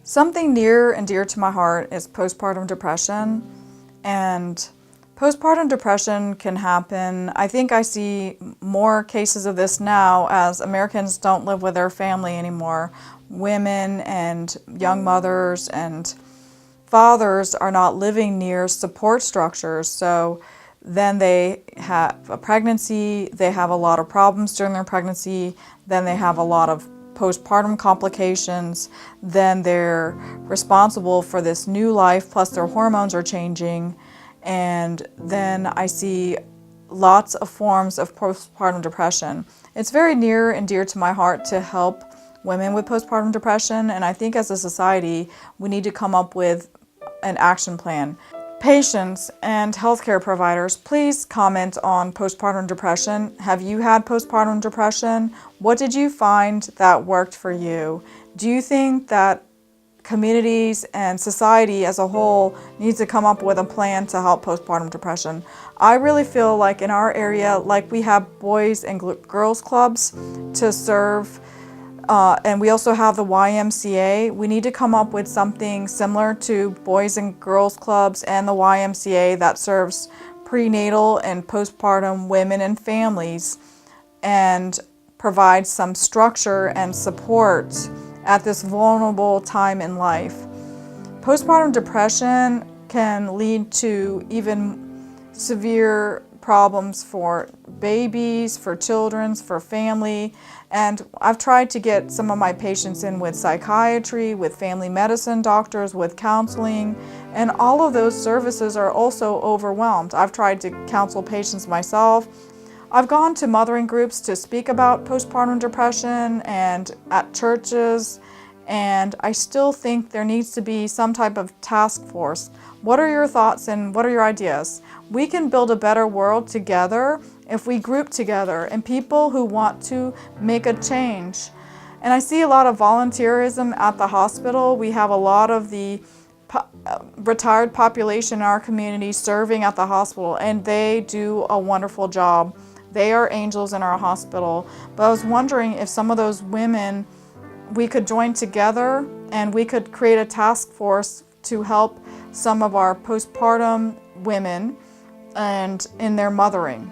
Something near and dear to my heart is postpartum depression. And postpartum depression can happen. I think I see more cases of this now as Americans don't live with their family anymore. Women and young mothers and fathers are not living near support structures. So then they have a pregnancy, they have a lot of problems during their pregnancy, then they have a lot of postpartum complications, then they're responsible for this new life, plus their hormones are changing, and then I see lots of forms of postpartum depression. It's very near and dear to my heart to help women with postpartum depression, and I think as a society we need to come up with an action plan. Patients and healthcare providers, please comment on postpartum depression. Have you had postpartum depression? What did you find that worked for you? Do you think that communities and society as a whole needs to come up with a plan to help postpartum depression? I really feel like in our area, like we have boys and girls clubs to serve, and we also have the YMCA. We need to come up with something similar to Boys and Girls Clubs and the YMCA that serves prenatal and postpartum women and families and provides some structure and support at this vulnerable time in life. Postpartum depression can lead to even severe problems for babies, for children, for family. And I've tried to get some of my patients in with psychiatry, with family medicine doctors, with counseling, and all of those services are also overwhelmed. I've tried to counsel patients myself. I've gone to mothering groups to speak about postpartum depression and at churches, and I still think there needs to be some type of task force. What are your thoughts and what are your ideas? We can build a better world together if we group together and people who want to make a change. And I see a lot of volunteerism at the hospital. We have a lot of the retired population in our community serving at the hospital, and they do a wonderful job. They are angels in our hospital. But I was wondering if some of those women, we could join together and we could create a task force to help some of our postpartum women and in their mothering.